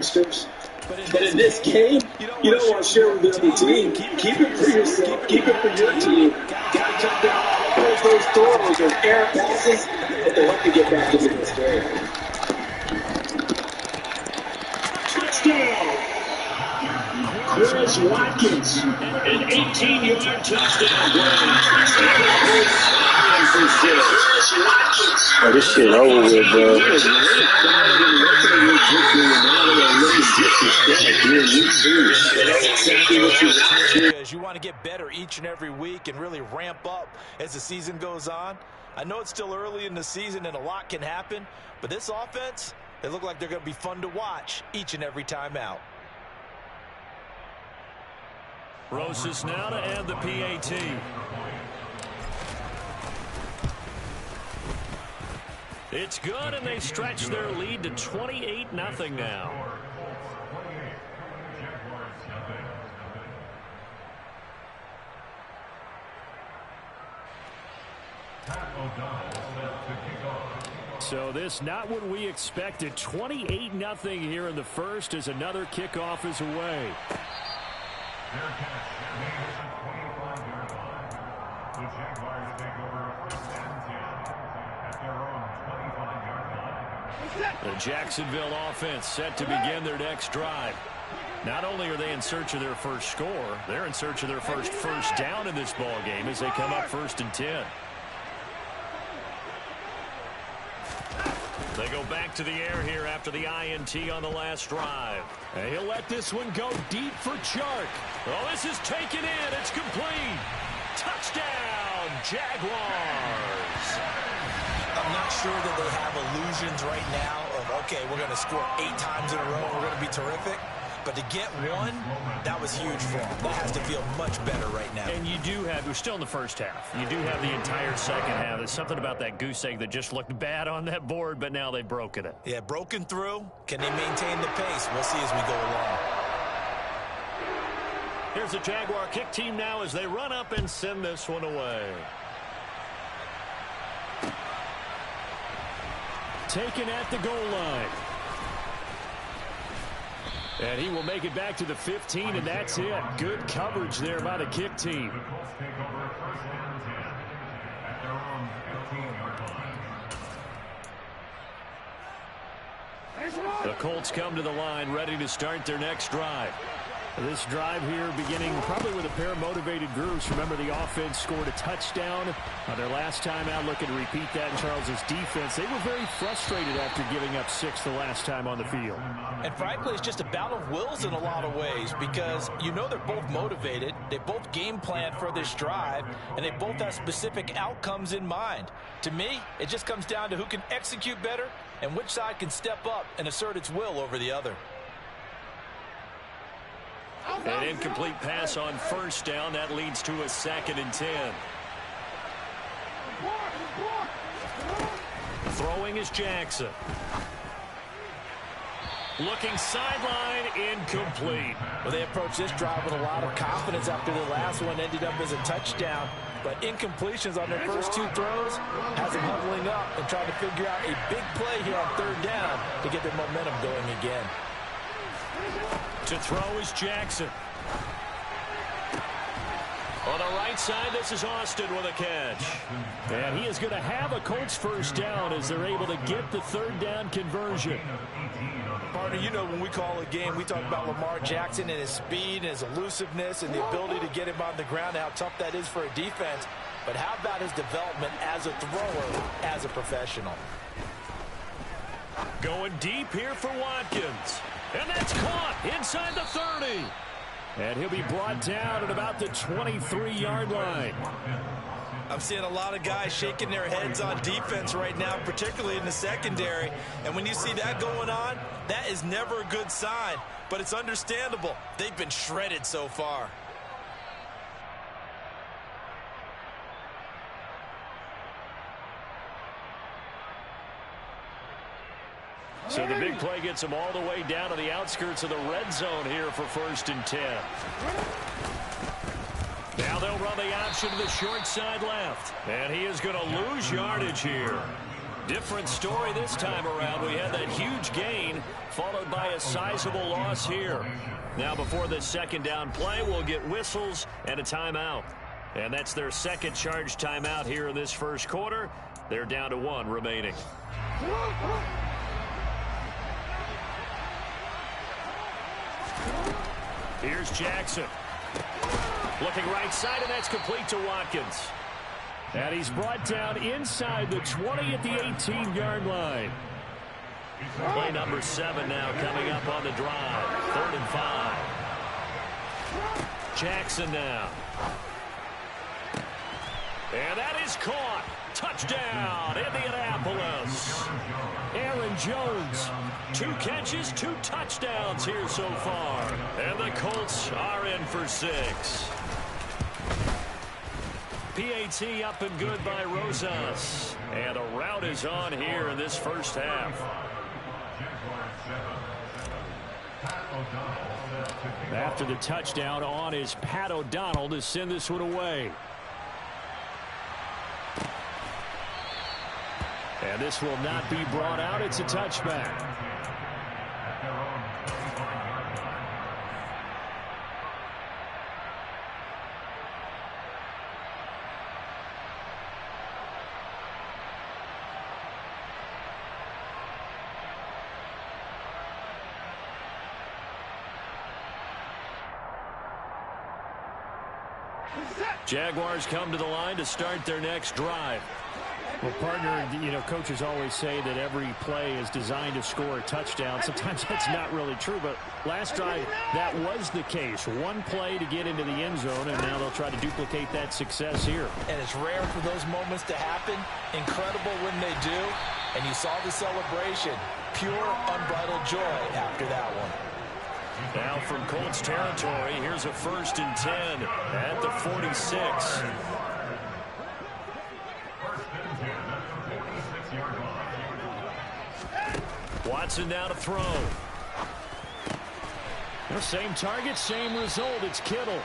But in this game, you don't want to share with the other team. Keep it for yourself. Keep it for your team. Got to cut down all those throws, those air passes, but they have to get back into this game. Touchdown! Chris Watkins, an 18-yard touchdown Oh, this shit over with, bro. Because you want to get better each and every week and really ramp up as the season goes on. I know it's still early in the season and a lot can happen, but this offense, they look like they're going to be fun to watch each and every time out. Rosas now to add the PAT. It's good, and they stretch their lead to 28-0 now. So this not what we expected. 28-0 here in the first as another kickoff is away. The Jacksonville offense set to begin their next drive. Not only are they in search of their first score, they're in search of their first down in this ball game as they come up 1st and 10. They go back to the air here after the INT on the last drive. And he'll let this one go deep for Chark. Oh, this is taken in. It's complete. Touchdown, Jaguars. I'm not sure that they have illusions right now of, okay, we're going to score 8 times in a row and we're going to be terrific. But to get one, that was huge for them. That has to feel much better right now. And you do have, we're still in the first half. You do have the entire second half. There's something about that goose egg that just looked bad on that board, but now they've broken it. Yeah, broken through. Can they maintain the pace? We'll see as we go along. Here's the Jaguar kick team now as they run up and send this one away. Taken at the goal line. And he will make it back to the 15, and that's it. Good coverage there by the kick team. The Colts come to the line, ready to start their next drive. This drive here beginning probably with a pair of motivated groups. Remember, the offense scored a touchdown their last time out, looking to repeat that in Charles's defense. They were very frustrated after giving up 6 the last time on the field. And frankly, it's just a battle of wills in a lot of ways because you know they're both motivated. They both game plan for this drive, and they both have specific outcomes in mind. To me, it just comes down to who can execute better and which side can step up and assert its will over the other. An incomplete pass on 1st down. That leads to a 2nd and 10. Throwing is Jackson. Looking sideline, incomplete. Well, they approached this drive with a lot of confidence after the last one ended up as a touchdown. But incompletions on their first 2 throws has them huddling up and trying to figure out a big play here on 3rd down to get their momentum going again. To throw is Jackson. On the right side, this is Austin with a catch. And he is going to have a Colts 1st down as they're able to get the 3rd down conversion. Partner, you know when we call a game, we talk about Lamar Jackson and his speed and his elusiveness and the ability to get him on the ground and how tough that is for a defense. But how about his development as a thrower, as a professional? Going deep here for Watkins. And that's caught inside the 30. And he'll be brought down at about the 23-yard line. I'm seeing a lot of guys shaking their heads on defense right now, particularly in the secondary. And when you see that going on, that is never a good sign. But it's understandable. They've been shredded so far. So the big play gets him all the way down to the outskirts of the red zone here for 1st and 10. Now they'll run the option to the short side left. And he is going to lose yardage here. Different story this time around. We had that huge gain followed by a sizable loss here. Now before this second down play, we'll get whistles and a timeout. And that's their second charge timeout here in this first quarter. They're down to 1 remaining. Here's Jackson. Looking right side, and that's complete to Watkins. And he's brought down inside the 20 at the 18-yard line. Play number 7 now coming up on the drive. 3rd and 5. Jackson now. And that is caught. Touchdown, Indianapolis. Aaron Jones, 2 catches, 2 touchdowns here so far. And the Colts are in for 6. PAT up and good by Rosas. And a rout is on here in this first half. After the touchdown, on is Pat O'Donnell to send this one away. And this will not be brought out. It's a touchback. Jaguars come to the line to start their next drive. Well, partner, you know, coaches always say that every play is designed to score a touchdown. Sometimes that's not really true, but last drive, that was the case. 1 play to get into the end zone, and now they'll try to duplicate that success here. And it's rare for those moments to happen. Incredible when they do. And you saw the celebration. Pure, unbridled joy after that one. Now from Colts territory, here's a 1st and 10 at the 46. Watson now to throw. The same target, same result. It's Kittle.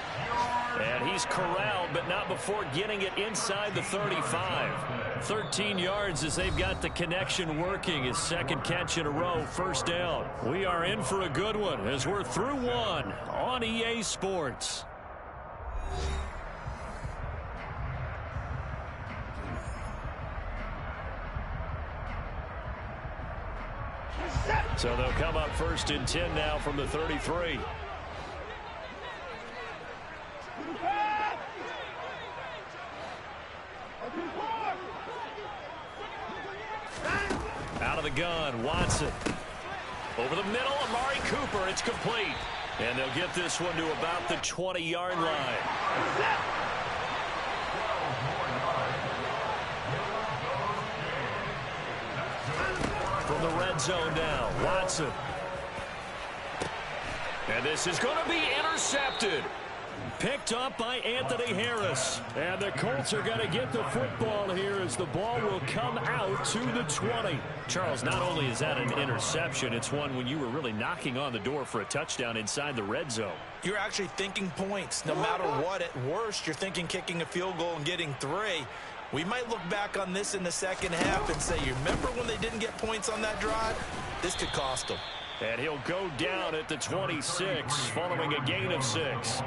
And he's corralled, but not before getting it inside the 35. 13 yards as they've got the connection working. His 2nd catch in a row, 1st down. We are in for a good one as we're through 1 on EA Sports. So they'll come up 1st and 10 now from the 33. Out of the gun, Watson. Over the middle, Amari Cooper. It's complete. And they'll get this one to about the 20-yard line. From the red zone now, Watson. And this is going to be intercepted. Picked up by Anthony Harris. And the Colts are going to get the football here as the ball will come out to the 20. Charles, not only is that an interception, it's one when you were really knocking on the door for a touchdown inside the red zone. You're actually thinking points. No matter what, at worst, you're thinking kicking a field goal and getting 3. We might look back on this in the second half and say, you remember when they didn't get points on that drive? This could cost them. And he'll go down at the 26 following a gain of 6.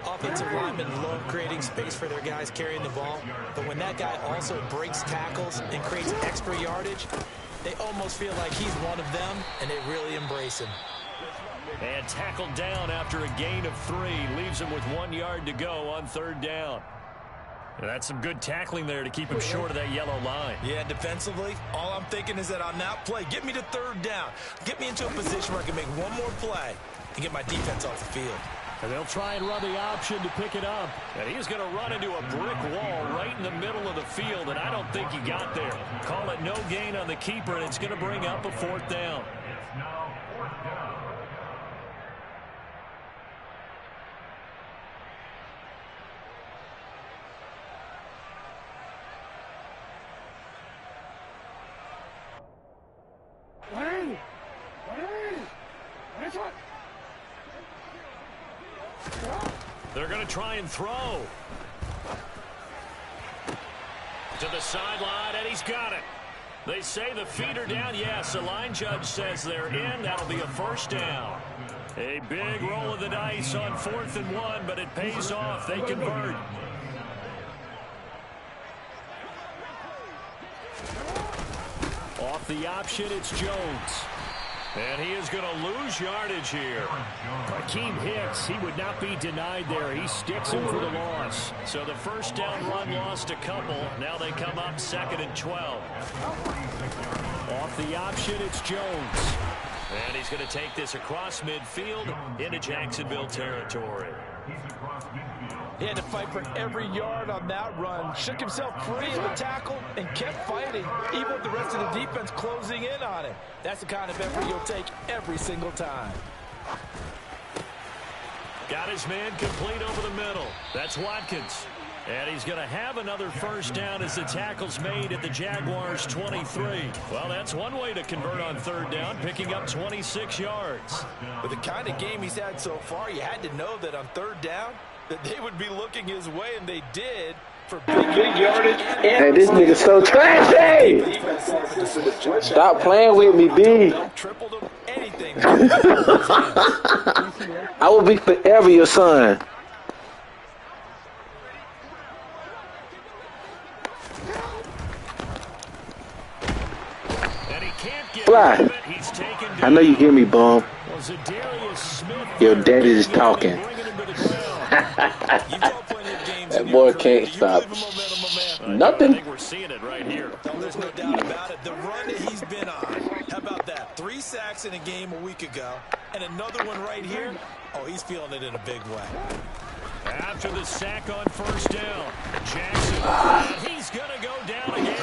Offensive linemen love creating space for their guys carrying the ball, but when that guy also breaks tackles and creates extra yardage, they almost feel like he's one of them, and they really embrace him. And tackled down after a gain of 3. Leaves him with 1 yard to go on 3rd down. And that's some good tackling there to keep him short of that yellow line. Yeah, defensively, all I'm thinking is that on that play, get me to 3rd down. Get me into a position where I can make 1 more play and get my defense off the field. And they'll try and run the option to pick it up. And he's going to run into a brick wall right in the middle of the field, and I don't think he got there. Call it no gain on the keeper, and it's going to bring up a 4th down. They're going to try and throw. To the sideline, and he's got it. They say the feet are down. Yes, the line judge says they're in. That'll be a first down. A big roll of the dice on 4th and 1, but it pays off. They convert. Off the option, it's Jones. And he is going to lose yardage here. Akeem Hicks, he would not be denied there. He sticks him for the loss. So the first down run lost a couple. Now they come up 2nd and 12. Off the option, it's Jones. And he's going to take this across midfield into Jacksonville territory. He had to fight for every yard on that run. Shook himself free of the tackle and kept fighting, even with the rest of the defense closing in on him. That's the kind of effort you'll take every single time. Got his man complete over the middle. That's Watkins. And he's going to have another first down as the tackle's made at the Jaguars' 23. Well, that's one way to convert on 3rd down, picking up 26 yards. With the kind of game he's had so far, you had to know that on 3rd down, that they would be looking his way, and they did for big yardage. Hey, this nigga's so trashy. Stop playing with me, B. Tripled him, anything. I will be forever your son. And he can't get Fly. He's taken I know you hear me, bum. Well, Zadarius Smith Your daddy is talking. That boy can't stop nothing. I think we're seeing it right here. No, there's no doubt about it. The run that he's been on, how about that? 3 sacks in a game a week ago, and another one right here. Oh, he's feeling it in a big way. After the sack on 1st down, Jackson, and he's going to go down again.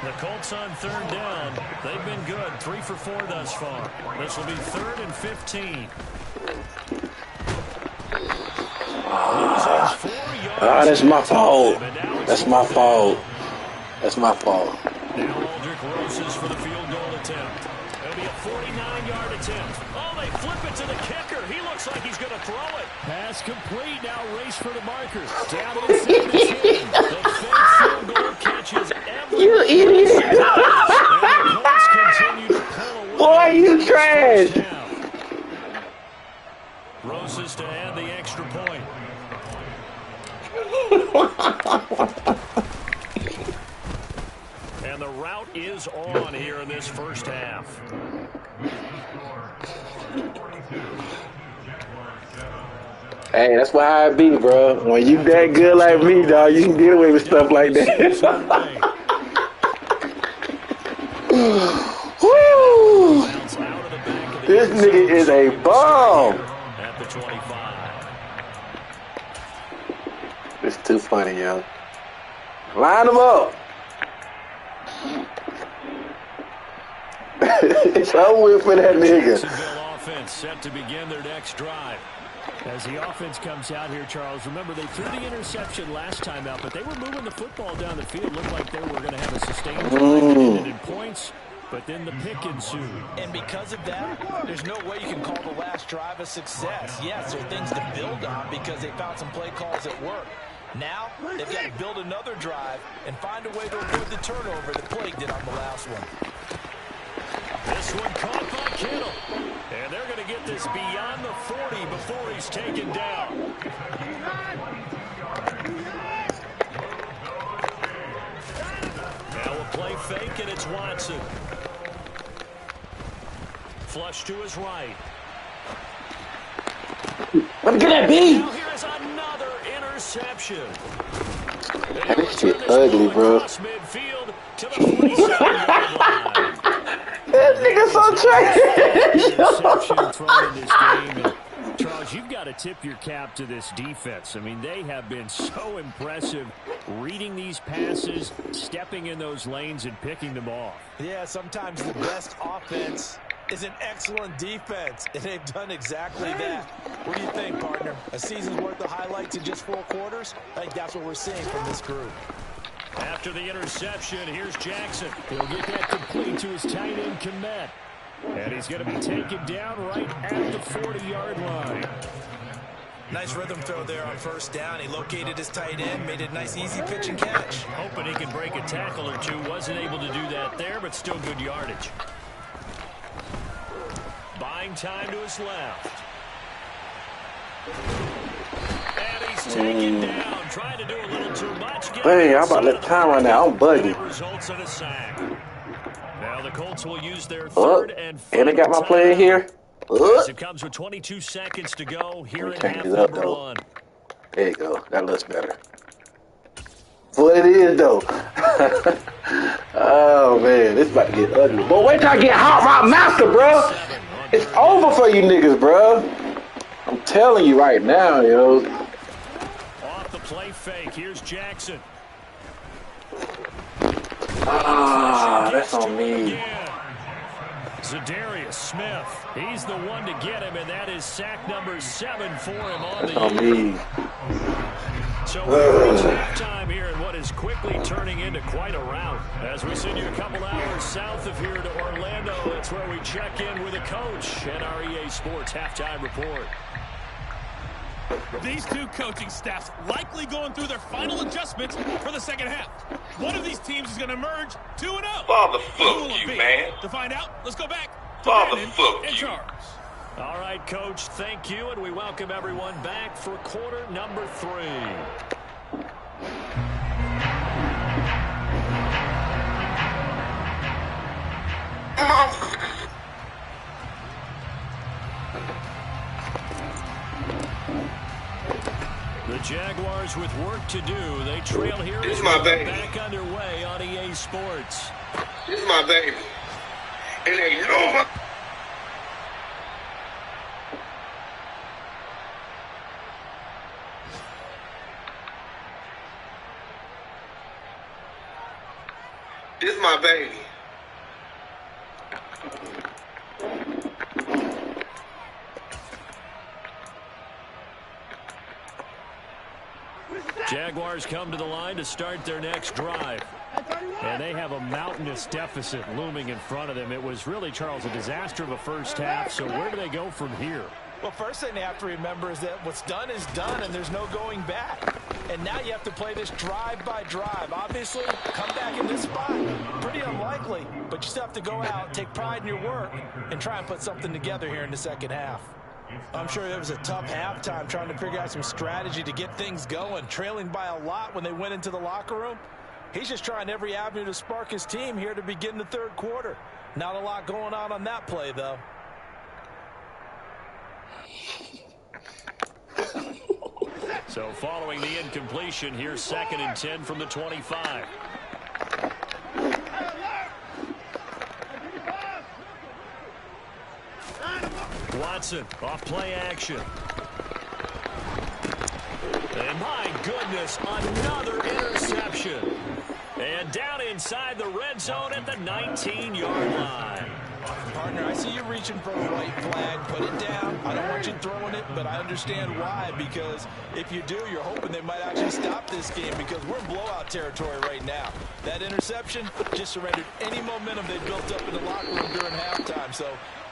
The Colts on 3rd down, they've been good, 3 for 4 thus far. This will be 3rd and 15. That's my fault. That's my fault. That's my fault. Now Aldrick Roses for the field goal attempt. It'll be a 49-yard attempt. Oh, they flip it to the kicker. He looks like he's going to throw it. Pass complete. Now race for the marker. Down inside the 10. The fake field goal catches every. You idiot. And the Colts continue to pull away. Boy, you trash. Roses to add the extra point. And the route is on here in this first half. Hey, that's why I be, bro. When you that good like me, dog, you can get away with stuff like that. Woo! This nigga is a bomb. At the 25. It's too funny, yo. Line them up. It's over for that nigga. Jacksonville offense set to begin their next drive. As the offense comes out here, Charles, remember they threw the interception last time out, but they were moving the football down the field. Looked like they were going to have a sustained drive in points, but then the pick ensued. And because of that, there's no way you can call the last drive a success. Yes, there are things to build on because they found some play calls that work. Now, they've got to build another drive and find a way to avoid the turnover that plagued it on the last one. This one caught by Kittle. And they're going to get this beyond the 40 before he's taken down. Now a play fake, and it's Watson. Flush to his right. Let me get that B. Now here's another interception. That shit ugly, bro. Midfield to the 47-yard line. That nigga so trash. Interception thrown in this game. And Charles, you've got to tip your cap to this defense. I mean, they have been so impressive reading these passes, stepping in those lanes, and picking them off. Yeah, sometimes the best offense is an excellent defense, and they've done exactly that. What do you think, partner? A season's worth of highlights in just 4 quarters? I think that's what we're seeing from this group. After the interception, here's Jackson. He'll get that complete to his tight end, Kmet. And he's going to be taken down right at the 40-yard line. Nice rhythm throw there on first down. He located his tight end, made it a nice, easy pitch and catch. Hoping he can break a tackle or two. Wasn't able to do that there, but still good yardage. Buying time to his left. And he's taken down, trying to do a little too much. Hey, I'm about to let time run out. I'm bugging. Results in a sack. Now the Colts will use their third and they got my play in here. As it comes with 22 seconds to go here in half number one. There you go. That looks better. What it is, though. Oh, man. This about to get ugly. But wait till I get hot rock master, bro. It's over for you niggas, bro. I'm telling you right now, yo. Off the play fake. Here's Jackson. Ah, that's on me. Za'Darius Smith. He's the one to get him, and that is sack number 7 for him on that's the on me. So we're reaching halftime here in what is quickly turning into quite a rout. As we send you a couple hours south of here to Orlando, that's where we check in with a coach and our EA Sports halftime report. These two coaching staffs likely going through their final adjustments for the second half. One of these teams is going to emerge 2-0. Father, fuck you, man. To find out, let's go back to Father, Brandon fuck and you. Charles. All right, Coach, thank you, and we welcome everyone back for quarter number 3. The Jaguars with work to do. They trail here. This is my baby. Back underway on EA Sports. This is my baby. It ain't nobody. This is my baby. Jaguars come to the line to start their next drive. And they have a mountainous deficit looming in front of them. It was really, Charles, a disaster of a first half. So where do they go from here? Well, first thing they have to remember is that what's done is done, and there's no going back. And now you have to play this drive by drive. Obviously, come back in this spot, pretty unlikely. But you still have to go out, take pride in your work, and try and put something together here in the second half. I'm sure it was a tough halftime trying to figure out some strategy to get things going, trailing by a lot when they went into the locker room. He's just trying every avenue to spark his team here to begin the third quarter. Not a lot going on that play, though. So following the incompletion, here's 2nd and 10 from the 25. Watson off play action. And my goodness, another interception. And down inside the red zone at the 19-yard line. Partner, I see you reaching for a white flag. Put it down. I don't want you throwing it, but I understand why. Because if you do, you're hoping they might actually stop this game because we're in blowout territory right now. That interception just surrendered any momentum they built up in the locker room during halftime. So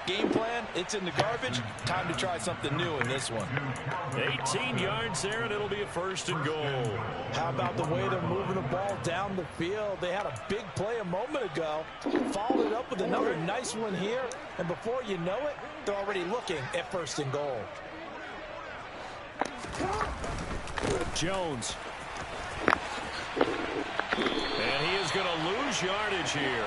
game plan, it's in the garbage. Time to try something new in this one. 18 yards there, and it'll be a 1st and goal. How about the way they're moving the ball down the field? They had a big play a moment ago. Followed it up with another nice one here. And before you know it, they're already looking at 1st and goal. Jones. And he is going to lose yardage here.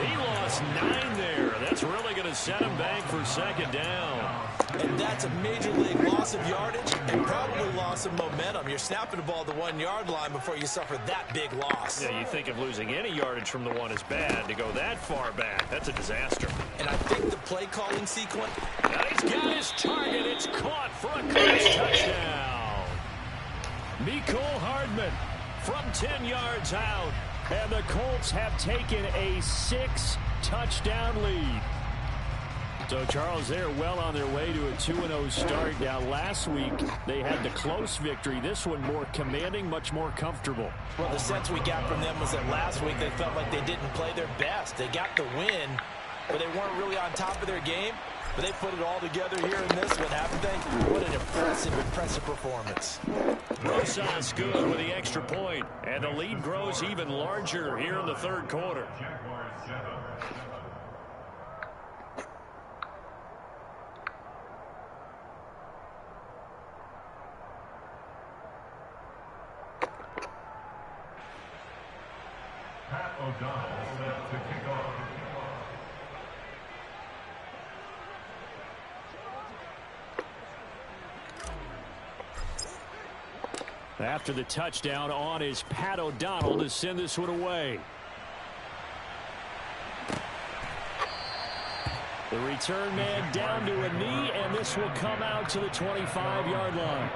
He lost 9 there. That's really going to set him back for 2nd down. And that's a major league loss of yardage and probably loss of momentum. You're snapping the ball to the 1-yard line before you suffer that big loss. Yeah, you think of losing any yardage from the one is bad. To go that far back, that's a disaster. And I think the play calling sequence. Now he's got his target. It's caught for a Colts touchdown. Mecole Hardman from 10 yards out. And the Colts have taken a 6-touchdown lead. So, Charles, they're well on their way to a 2-0 start. Now, last week, they had the close victory. This one more commanding, much more comfortable. Well, the sense we got from them was that last week they felt like they didn't play their best. They got the win, but they weren't really on top of their game. But they put it all together here in this one, haven't they? What an impressive performance. Rosas good with the extra point, and the lead grows even larger here in the third quarter. Pat O'Donnell set to kick off. After the touchdown, on is Pat O'Donnell to send this one away. The return man down to a knee, and this will come out to the 25-yard line.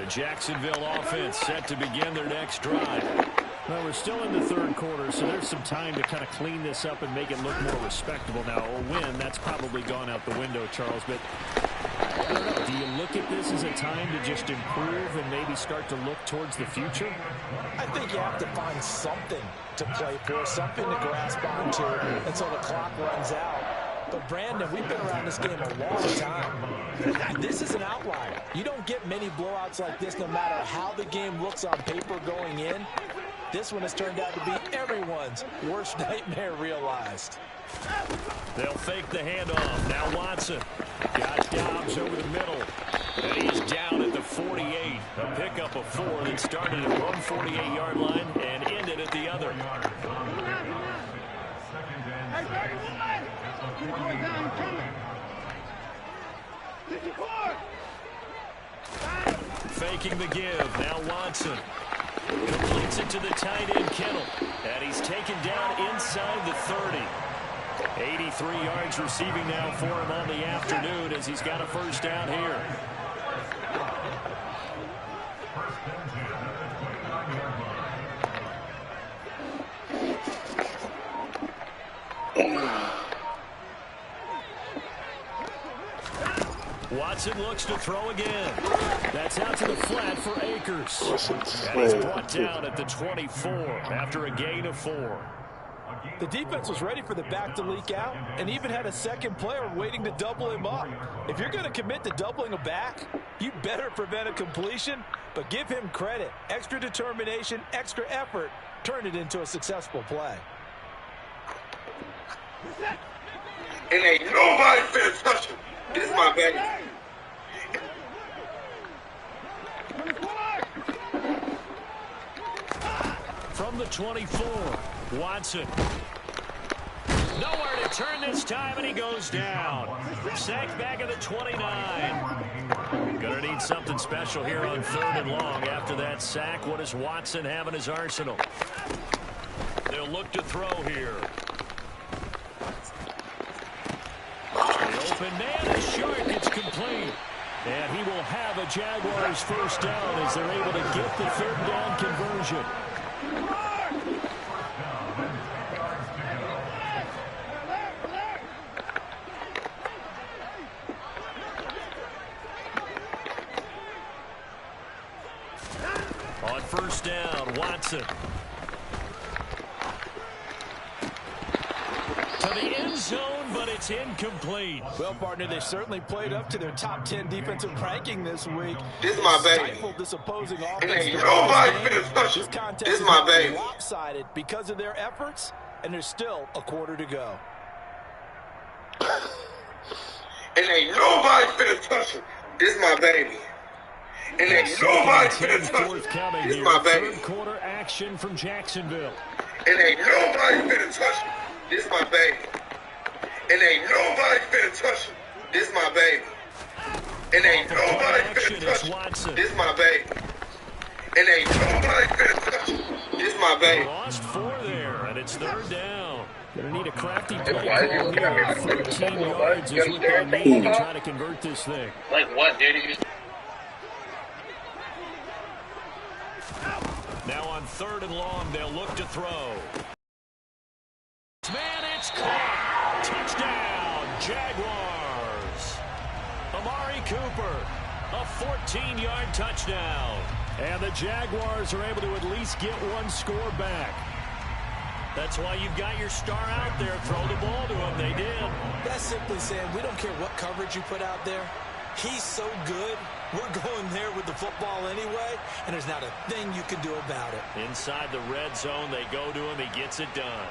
Jacksonville offense set to begin their next drive. Well, we're still in the third quarter, so there's some time to kind of clean this up and make it look more respectable. Now, a win, that's probably gone out the window, Charles, but I don't know. Do you look at this as a time to just improve and maybe start to look towards the future? I think you have to find something to play for, something to grasp onto until the clock runs out. But, Brandon, we've been around this game a long time. This is an outlier. You don't get many blowouts like this no matter how the game looks on paper going in. This one has turned out to be everyone's worst nightmare realized. They'll fake the handoff. Now Watson got Dobbs over the middle. And he's down at the 48. A pickup of 4 that started at one 48-yard line and ended at the other. Faking the give. Now Watson completes it to the tight end Kittle. And he's taken down inside the 30. 83 yards receiving now for him on the afternoon as he's got a first down here. Watson looks to throw again. That's out to the flat for Akers. And he's brought down at the 24 after a gain of 4. The defense was ready for the back to leak out and even had a second player waiting to double him up. If you're going to commit to doubling a back, you better prevent a completion, but give him credit. Extra determination, extra effort, turned it into a successful play. And ain't nobody finna touch him. This is my baby. From the 24, Watson. Nowhere to turn this time, and he goes down. Sacked back at the 29. Gonna need something special here on 3rd and long. After that sack, what does Watson have in his arsenal? They'll look to throw here. The open man is short. It's complete. And he will have a Jaguars first down as they're able to get the 3rd down conversion. On first down, Watson. To the end zone, but it's incomplete. Well, partner, they certainly played up to their top 10 defensive ranking this week. This is my baby. Stifled this opposing offense. And ain't nobody finna touch him. This is my baby. Lopsided because of their efforts, and there's still a quarter to go. And ain't nobody finna touch him. This is my baby. And ain't nobody finna touch him. This is my baby. 3rd quarter action from Jacksonville. And ain't nobody finna touch him. This is my baby. And ain't nobody finna touch him. This is my baby. And ain't nobody finna touch him. This is my baby. And ain't nobody finna touch him. This is my baby. Lost 4 there, and it's 3rd down. Gonna need a crafty play call here. 13 yards is what they need to try to convert this thing. Like what, dude? Now on 3rd and long. They'll look to throw. Man, it's caught. Touchdown, Jaguars. Amari Cooper, a 14-yard touchdown. And the Jaguars are able to at least get one score back. That's why you've got your star out there. Throw the ball to him. They did. That's simply saying we don't care what coverage you put out there. He's so good. We're going there with the football anyway, and there's not a thing you can do about it. Inside the red zone, they go to him. He gets it done.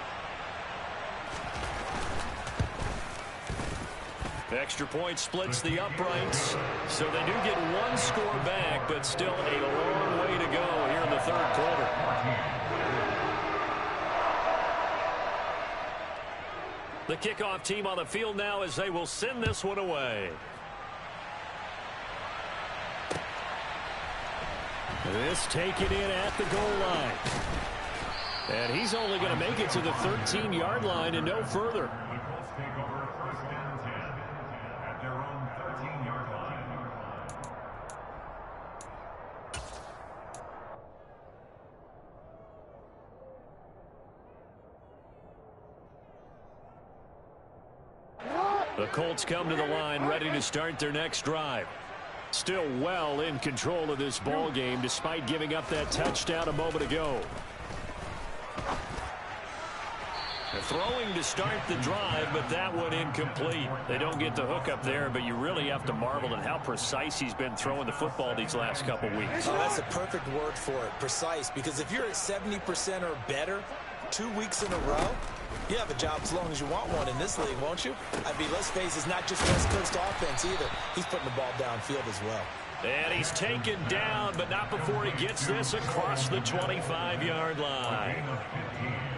Extra point splits the uprights, so they do get one score back, but still a long way to go here in the 3rd quarter. The kickoff team on the field now as they will send this one away. This taken in at the goal line. And he's only going to make it to the 13-yard line and no further. The Colts take over 1st and 10 at their own 13-yard line. The Colts come to the line ready to start their next drive. Still well in control of this ball game despite giving up that touchdown a moment ago. They're throwing to start the drive, but that one incomplete. They don't get the hook up there, but you really have to marvel at how precise he's been throwing the football these last couple weeks. Oh, that's a perfect word for it, precise, because if you're at 70% or better 2 weeks in a row, you have a job as long as you want one in this league, won't you? I mean, let's face it, it's not just West Coast offense either. He's putting the ball downfield as well. And he's taken down, but not before he gets this across the 25-yard line.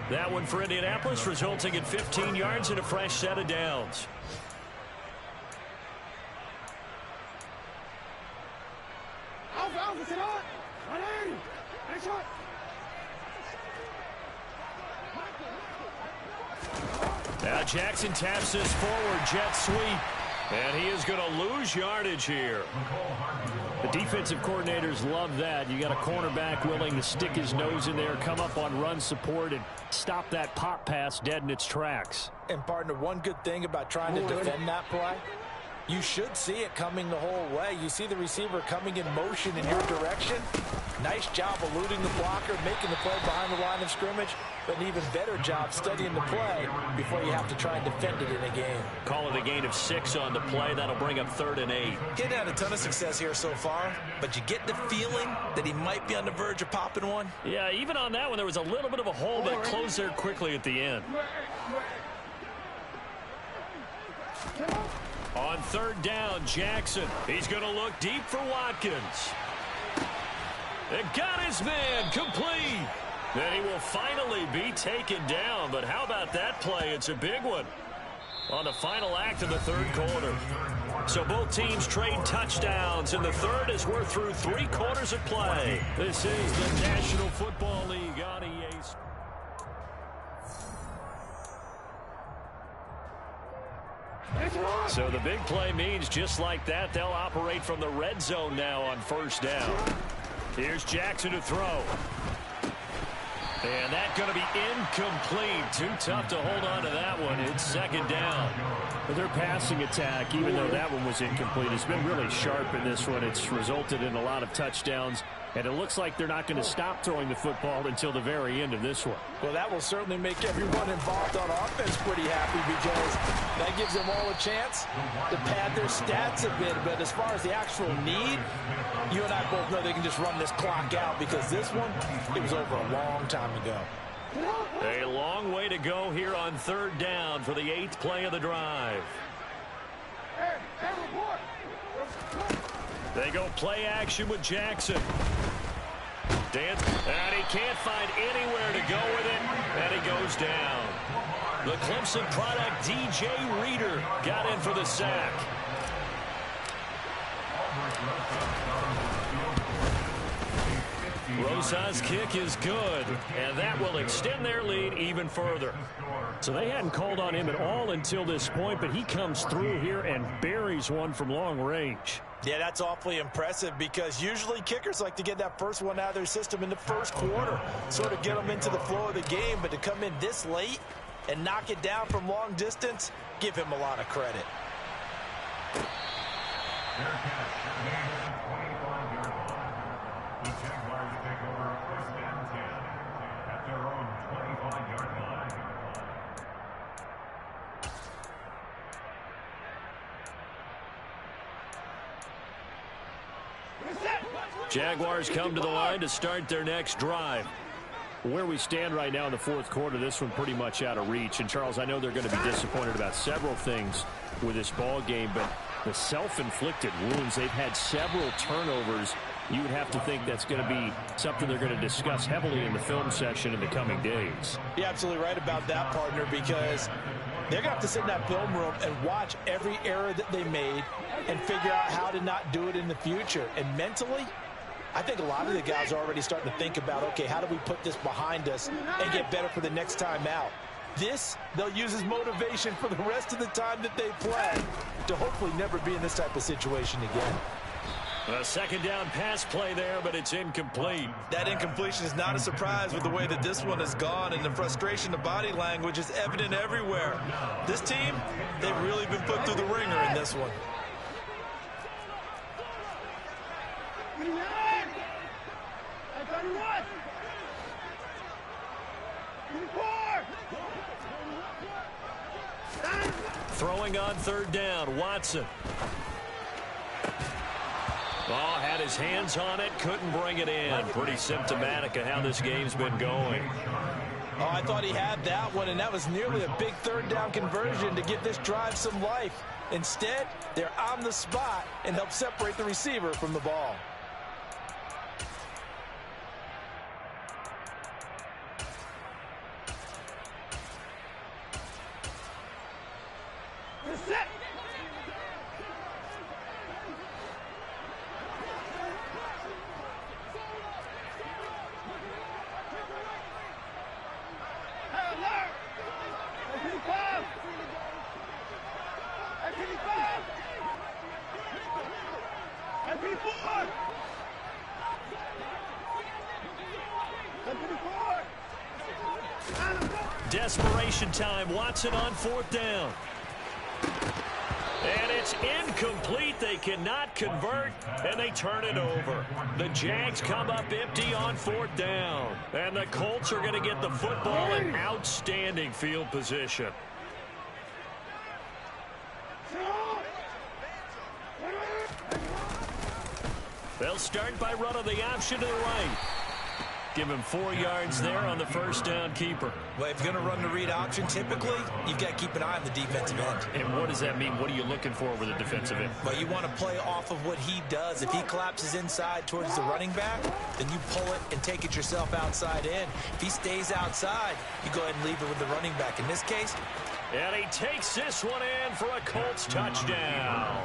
That one for Indianapolis, resulting in 15 yards and a fresh set of downs. Now Jackson taps this forward jet sweep, and he is going to lose yardage here. The defensive coordinators love that. You got a cornerback willing to stick his nose in there, come up on run support, and stop that pop pass dead in its tracks. And, partner, one good thing about trying to defend that play, you should see it coming the whole way. You see the receiver coming in motion in your direction. Nice job eluding the blocker, making the play behind the line of scrimmage, but an even better job studying the play before you have to try and defend it in a game. Call it a gain of 6 on the play. That'll bring up 3rd and 8. He's had a ton of success here so far, but you get the feeling that he might be on the verge of popping one. Yeah, even on that one, there was a little bit of a hole, but it closed there quickly at the end. On 3rd down, Jackson. He's going to look deep for Watkins. It got his man complete. Then he will finally be taken down. But how about that play? It's a big one on the final act of the 3rd quarter. So both teams trade touchdowns in the 3rd as we're through 3 quarters of play. This is the National Football League on EA Sports. So the big play means just like that, they'll operate from the red zone now on 1st down. Here's Jackson to throw. And that's going to be incomplete. Too tough to hold on to that one. It's 2nd down. But their passing attack, even though that one was incomplete, has been really sharp in this one. It's resulted in a lot of touchdowns. And it looks like they're not going to stop throwing the football until the very end of this one. Well, that will certainly make everyone involved on offense pretty happy because that gives them all a chance to pad their stats a bit. But as far as the actual need, you and I both know they can just run this clock out because this one, it was over a long time ago. A long way to go here on 3rd down for the 8th play of the drive. They go play action with Jackson. Dance, and he can't find anywhere to go with it, and he goes down. The Clemson product, DJ Reader, got in for the sack. Rosas' kick is good, and that will extend their lead even further. So they hadn't called on him at all until this point, but he comes through here and buries one from long range. Yeah, that's awfully impressive because usually kickers like to get that first one out of their system in the first quarter, sort of get them into the flow of the game. But to come in this late and knock it down from long distance, give him a lot of credit. Fair catch. Gain of 25-yard line. The Jaguars take over first and 10 at their own 25-yard line. Jaguars come to the line to start their next drive. Where we stand right now in the fourth quarter, this one pretty much out of reach. And, Charles, I know they're going to be disappointed about several things with this ball game, but the self-inflicted wounds, they've had several turnovers. You would have to think that's going to be something they're going to discuss heavily in the film session in the coming days. You're absolutely right about that, partner, because they're going to have to sit in that film room and watch every error that they made and figure out how to not do it in the future. And mentally, I think a lot of the guys are already starting to think about, okay, how do we put this behind us and get better for the next time out? This, they'll use as motivation for the rest of the time that they play to hopefully never be in this type of situation again. A second down pass play there, but it's incomplete. That incompletion is not a surprise with the way that this one has gone, and the frustration of body language is evident everywhere. This team, they've really been put through the ringer in this one. Throwing on third down, Watson. Oh, had his hands on it, couldn't bring it in. Pretty symptomatic of how this game's been going. Oh, I thought he had that one, and that was nearly a big third down conversion to give this drive some life. Instead, they're on the spot and help separate the receiver from the ball. Desperation time. Watson on fourth down. And it's incomplete. They cannot convert, and they turn it over. The Jags come up empty on fourth down. And the Colts are going to get the football in outstanding field position. They'll start by running the option to the right. Give him 4 yards there on the first down keeper. Well, if you're going to run the read option, typically, you've got to keep an eye on the defensive end. And what does that mean? What are you looking for with a defensive end? Well, you want to play off of what he does. If he collapses inside towards the running back, then you pull it and take it yourself outside in. If he stays outside, you go ahead and leave it with the running back. In this case, and he takes this one in for a Colts touchdown.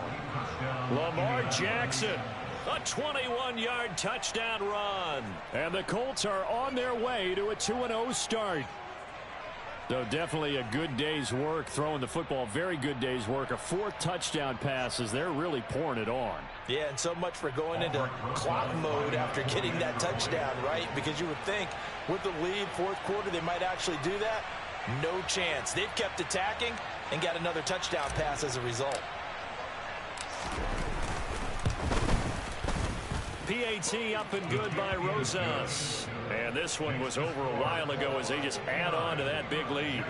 Lamar Jackson. A 21-yard touchdown run. And the Colts are on their way to a 2-0 start. So definitely a good day's work throwing the football. Very good day's work. A 4th touchdown pass as they're really pouring it on. Yeah, and so much for going into clock mode after getting that touchdown, right? Because you would think with the lead, fourth quarter, they might actually do that. No chance. They've kept attacking and got another touchdown pass as a result. PAT up and good by Rosas. And this one was over a while ago as they just add on to that big lead.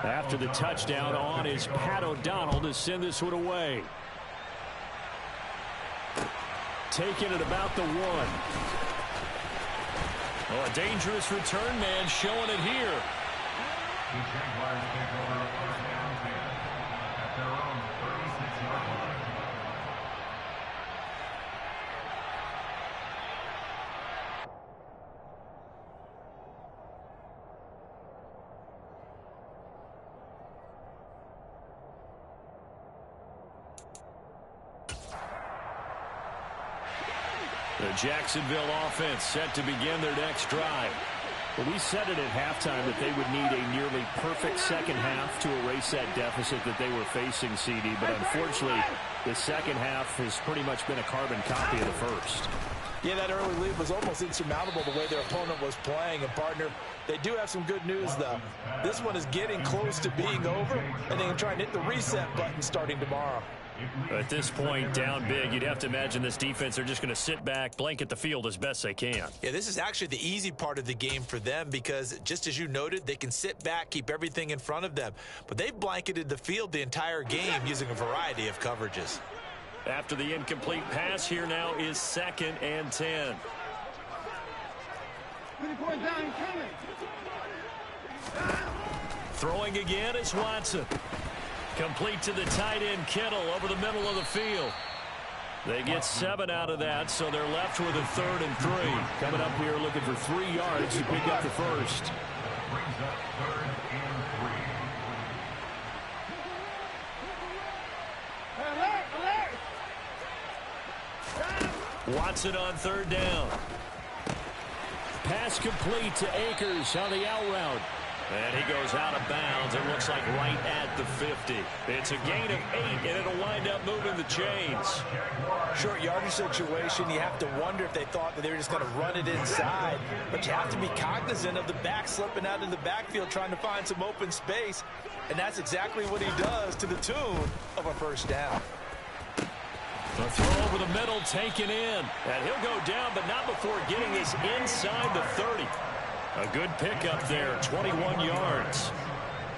After the touchdown on is Pat O'Donnell to send this one away. Taking it about the 1. Oh, a dangerous return man showing it here. The Jaguars take over first and 10 at their own 36-yard line. The Jacksonville offense set to begin their next drive. Well, we said it at halftime that they would need a nearly perfect second half to erase that deficit that they were facing, CD. But unfortunately, the second half has pretty much been a carbon copy of the first. Yeah, that early lead was almost insurmountable the way their opponent was playing. And, partner, they do have some good news, though. This one is getting close to being over, and they can try and hit the reset button starting tomorrow. At this point, down big, you'd have to imagine this defense are just going to sit back, blanket the field as best they can. Yeah, this is actually the easy part of the game for them because, just as you noted, they can sit back, keep everything in front of them. But they've blanketed the field the entire game using a variety of coverages. After the incomplete pass, here now is 2nd and 10. Throwing again is Watson. Complete to the tight end, Kittle, over the middle of the field. They get 7 out of that, so they're left with a 3rd and 3. Coming up here looking for 3 yards to pick up the first. Brings up 3rd and 3. Watson on 3rd down. Pass complete to Akers on the out route. And he goes out of bounds. It looks like right at the 50. It's a gain of 8, and it'll wind up moving the chains. Short yardage situation, you have to wonder if they thought that they were just going to run it inside. But you have to be cognizant of the back slipping out in the backfield trying to find some open space. And that's exactly what he does to the tune of a first down. The throw over the middle taken in. And he'll go down, but not before getting this inside the 30. A good pickup there, 21 yards.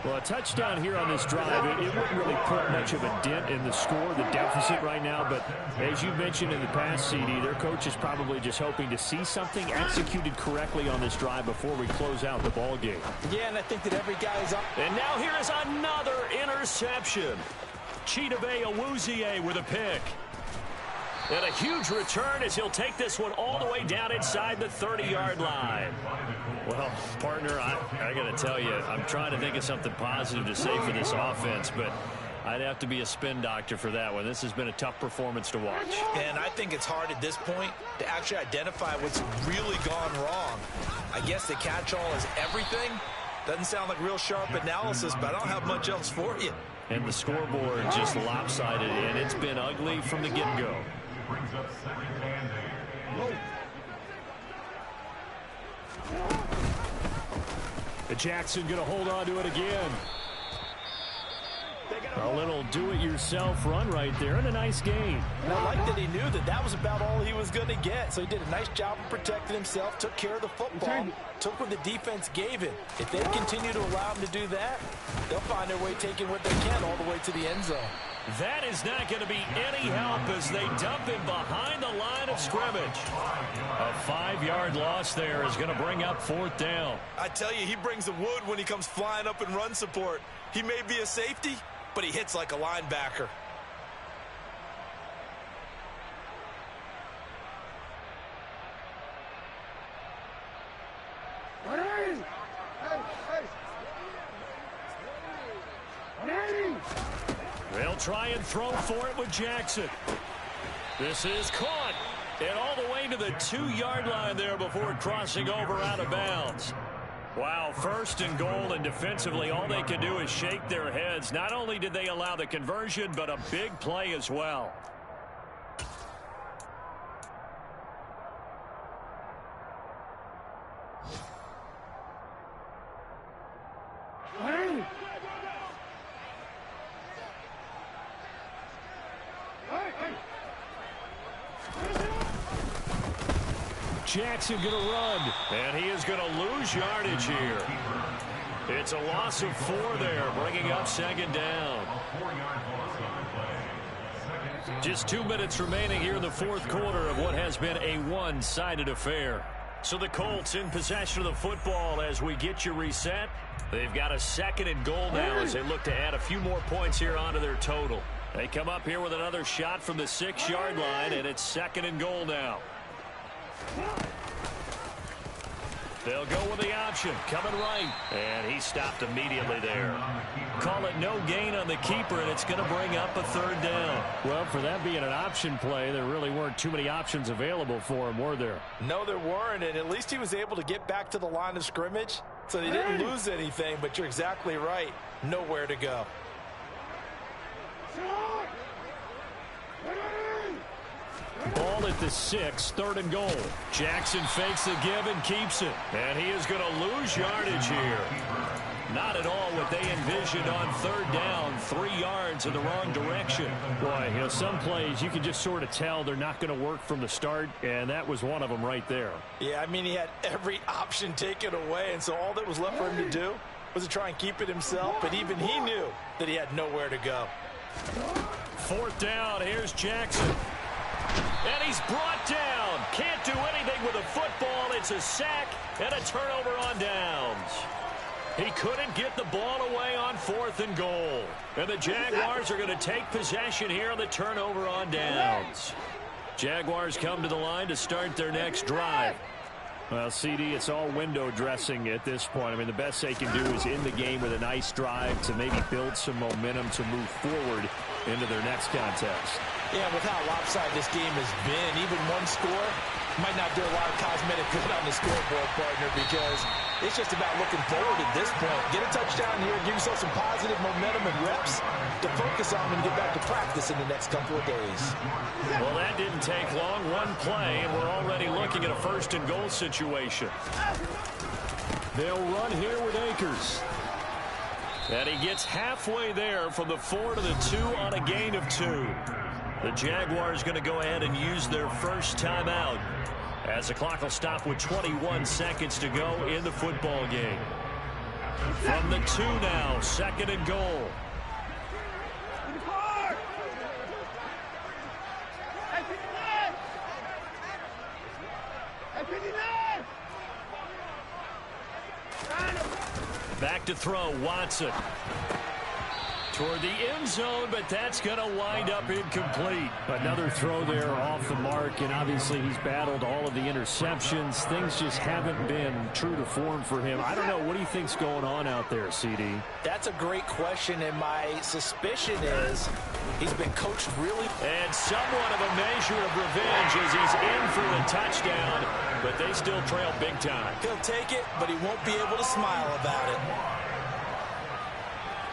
Well, a touchdown here on this drive, it wouldn't really put much of a dent in the score, the deficit right now. But as you mentioned in the past, CD, their coach is probably just hoping to see something executed correctly on this drive before we close out the ball game. Yeah, and I think that every guy is up. And now here is another interception. Chidobe Awuzie with a pick. And a huge return as he'll take this one all the way down inside the 30-yard line. Well, partner, I got to tell you, I'm trying to think of something positive to say for this offense, but I'd have to be a spin doctor for that one. This has been a tough performance to watch. And I think it's hard at this point to actually identify what's really gone wrong. I guess the catch-all is everything. Doesn't sound like real sharp analysis, but I don't have much else for you. And the scoreboard just lopsided, and it's been ugly from the get-go. Brings up 2nd and 8. Jackson going to hold on to it again. A little do-it-yourself run right there and a nice gain. And I like that he knew that that was about all he was going to get. So he did a nice job of protecting himself, took care of the football, took what the defense gave him. If they continue to allow him to do that, they'll find their way taking what they can all the way to the end zone. That is not going to be any help as they dump him behind the line of scrimmage. A 5-yard loss there is going to bring up 4th down. I tell you, he brings the wood when he comes flying up in run support. He may be a safety, but he hits like a linebacker. They'll try and throw for it with Jackson. This is caught. And all the way to the 2-yard line there before crossing over out of bounds. Wow, 1st and goal, and defensively all they can do is shake their heads. Not only did they allow the conversion, but a big play as well. Jackson going to run, and he is going to lose yardage here. It's a loss of 4 there, bringing up 2nd down. Just 2 minutes remaining here in the 4th quarter of what has been a one-sided affair. So the Colts in possession of the football as we get you reset. They've got a 2nd and goal now as they look to add a few more points here onto their total. They come up here with another shot from the 6-yard line, and it's 2nd and goal now. They'll go with the option. Coming right. And he stopped immediately there. Call it no gain on the keeper, and it's going to bring up a third down. Well, for that being an option play, there really weren't too many options available for him, were there? No, there weren't, and at least he was able to get back to the line of scrimmage, so they didn't lose anything, but you're exactly right. Nowhere to go. Ball at the 6, 3rd and goal. Jackson fakes the give and keeps it. And he is going to lose yardage here. Not at all what they envisioned on 3rd down. 3 yards in the wrong direction. Boy, you know, some plays you can just sort of tell they're not going to work from the start, and that was one of them right there. Yeah, I mean, he had every option taken away, and so all that was left for him to do was to try and keep it himself, but even he knew that he had nowhere to go. 4th down, here's Jackson. And he's brought down. Can't do anything with a football. It's a sack and a turnover on downs. He couldn't get the ball away on 4th and goal. And the Jaguars are going to take possession here on the turnover on downs. Jaguars come to the line to start their next drive. Well, CD, it's all window dressing at this point. I mean, the best they can do is end the game with a nice drive to maybe build some momentum to move forward into their next contest. Yeah, with how lopsided this game has been, even one score might not do a lot of cosmetic good on the scoreboard, partner, because it's just about looking forward at this point. Get a touchdown here, give yourself some positive momentum and reps to focus on and get back to practice in the next couple of days. Well, that didn't take long. One play, and we're already looking at a 1st and goal situation. They'll run here with Akers. And he gets halfway there from the 4 to the 2 on a gain of 2. The Jaguars going to go ahead and use their first timeout as the clock will stop with 21 seconds to go in the football game. From the 2 now, 2nd and goal. Back to throw, Watson. Toward the end zone, but that's going to wind up incomplete. Another throw there off the mark, and obviously he's battled all of the interceptions. Things just haven't been true to form for him. I don't know. What do you think's going on out there, CD? That's a great question, and my suspicion is he's been coached really. And somewhat of a measure of revenge as he's in for the touchdown, but they still trail big time. He'll take it, but he won't be able to smile about it.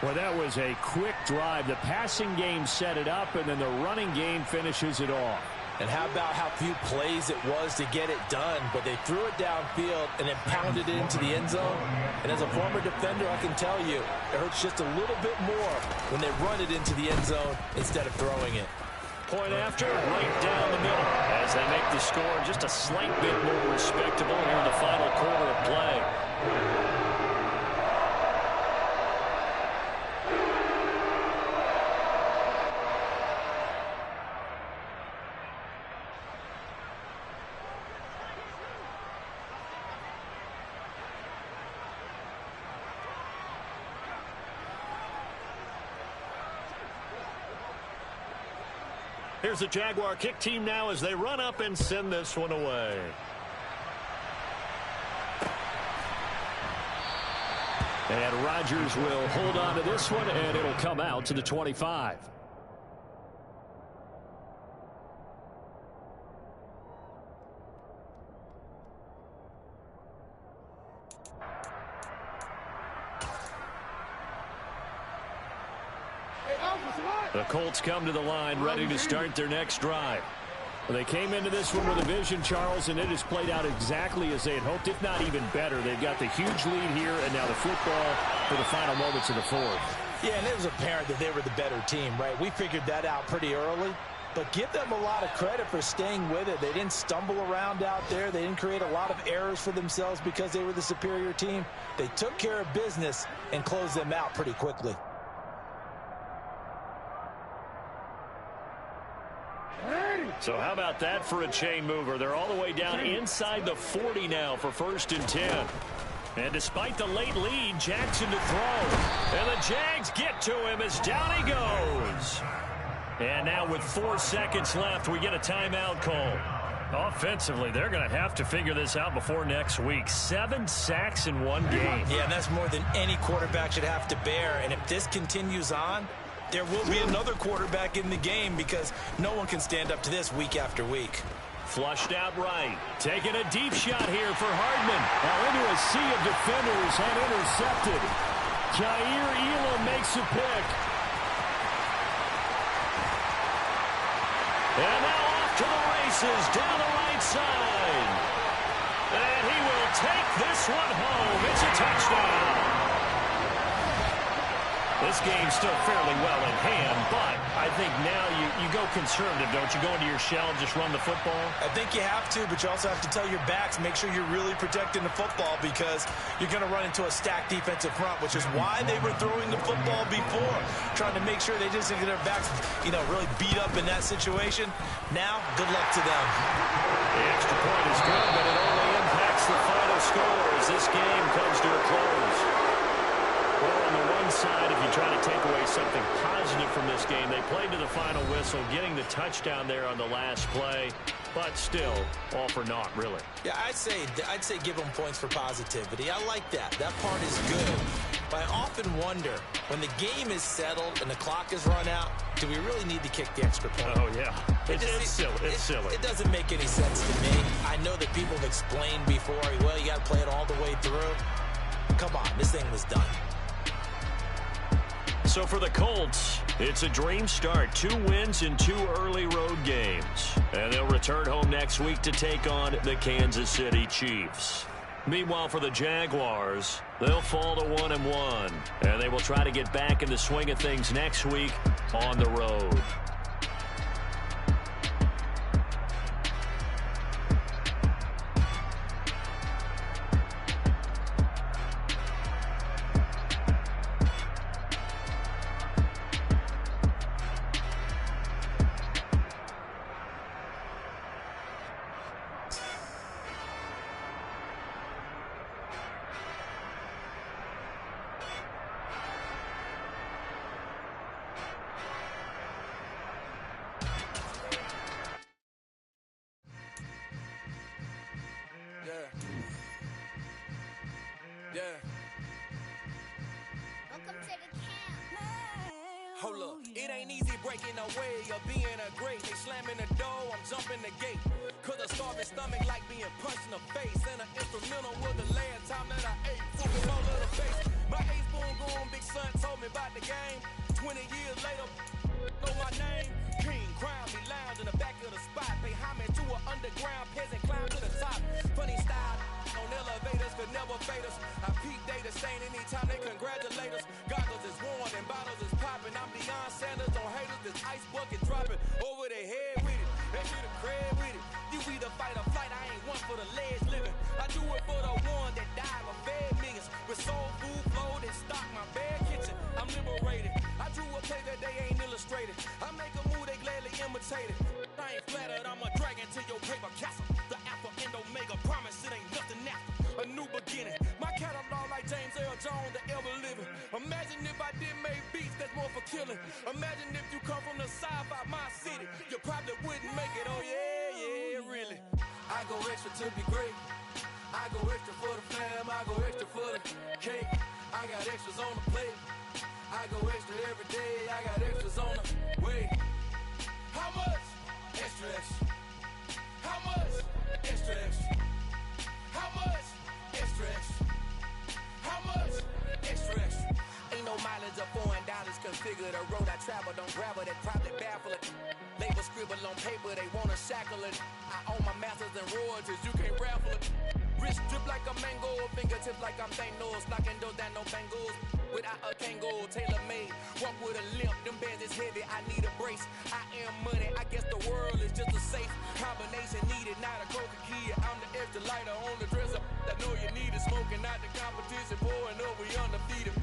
Well, that was a quick drive. The passing game set it up, and then the running game finishes it off. And how about how few plays it was to get it done, but they threw it downfield and then pounded it into the end zone. And as a former defender, I can tell you, it hurts just a little bit more when they run it into the end zone instead of throwing it. Point after, right down the middle. As they make the score just a slight bit more respectable here in the final quarter of play. Here's the Jaguar kick team now as they run up and send this one away. And Rodgers will hold on to this one, and it'll come out to the 25. The Colts come to the line ready to start their next drive. They came into this one with a vision, Charles, and it has played out exactly as they had hoped, if not even better. They've got the huge lead here, and now the football for the final moments of the 4th. Yeah, and it was apparent that they were the better team, right? We figured that out pretty early. But give them a lot of credit for staying with it. They didn't stumble around out there. They didn't create a lot of errors for themselves because they were the superior team. They took care of business and closed them out pretty quickly. So how about that for a chain mover? They're all the way down inside the 40 now for 1st and 10. And despite the late lead, Jackson to throw. And the Jags get to him as down he goes. And now with 4 seconds left, we get a timeout call. Offensively, they're going to have to figure this out before next week. 7 sacks in one game. Yeah, and that's more than any quarterback should have to bear. And if this continues on, there will be another quarterback in the game because no one can stand up to this week after week. Flushed out right. Taking a deep shot here for Hardman. Now into a sea of defenders and intercepted. Jair Elam makes a pick. And now off to the races down the right side. And he will take this one home. It's a touchdown. This game's still fairly well in hand, but I think now you go conservative, don't you? Go into your shell and just run the football? I think you have to, but you also have to tell your backs, make sure you're really protecting the football because you're going to run into a stacked defensive front, which is why they were throwing the football before, trying to make sure they just get their backs, really beat up in that situation. Now, good luck to them. The extra point is good, but it only impacts the final score as this game comes to a close. Well, on the one side, if you try to take away something positive from this game, they played to the final whistle, getting the touchdown there on the last play, but still, all for naught, really. Yeah, I'd say give them points for positivity. I like that. That part is good. But I often wonder, when the game is settled and the clock is run out, do we really need to kick the extra point? Oh, yeah. It's silly. It's silly. It doesn't make any sense to me. I know that people have explained before, well, you got to play it all the way through. Come on, this thing was done. So for the Colts, it's a dream start. 2 wins in 2 early road games. And they'll return home next week to take on the Kansas City Chiefs. Meanwhile, for the Jaguars, they'll fall to 1-1. And they will try to get back in the swing of things next week on the road. Hold up, it ain't easy breaking away or being a great. They slamming the door, I'm jumping the gate. Cause a starving stomach like being punched in the face. And an instrumental was the last time that I ate. Fucking all of the face. My ace spoon going, big son told me about the game. 20 years later, know my name. King, crown me, lounge in the back of the spot. Pay homage to an underground peasant, climb to the top. Funny style, on elevators could never fade us. I peep data stain anytime they congratulate us. Goggles is worn and bottles is popping. I'm Deion Sanders on haters, this ice bucket dropping over their head with it. They do the crib with it. You either fight or flight, I ain't one for the ledge living. I do it for the one that died or fed millions. With soul food flowed and stock my bare kitchen. I'm liberated. I drew a play that they ain't illustrated. I make a move, they gladly imitate it. I ain't flattered, I'm a dragon to your paper castle. The Alpha and Omega promise it ain't nothing after. A new beginning. My catalog like James Earl Jones, the ever living. Imagine if I did make beats that's more for killing. Imagine if you come from the side by my city. You probably wouldn't make it, oh yeah, really. I go extra to be great. I go extra for the fam, I go extra for the cake. I got extras on the plate. I go extra every day, I got extras on the way. How much? Extra, extra. How much? Extra, extra. How much? Extra, extra. How much? Extra, extra. Ain't no mileage of $4 configure the road I travel, don't gravel that probably baffle it. Label scribble on paper, they wanna shackle it. I own my masters and royalties, you can't raffle it. Wrist drip like a mango, fingertips like I'm Thanos. Knocking those down, no bangles. Without a Kango, tailor-made. Walk with a limp, them bands is heavy, I need a brace. I am money, I guess the world is just a safe combination needed, not a coca key. I'm the extra lighter on the dresser. I know you need it, smoking out the competition, pouring up, we undefeated.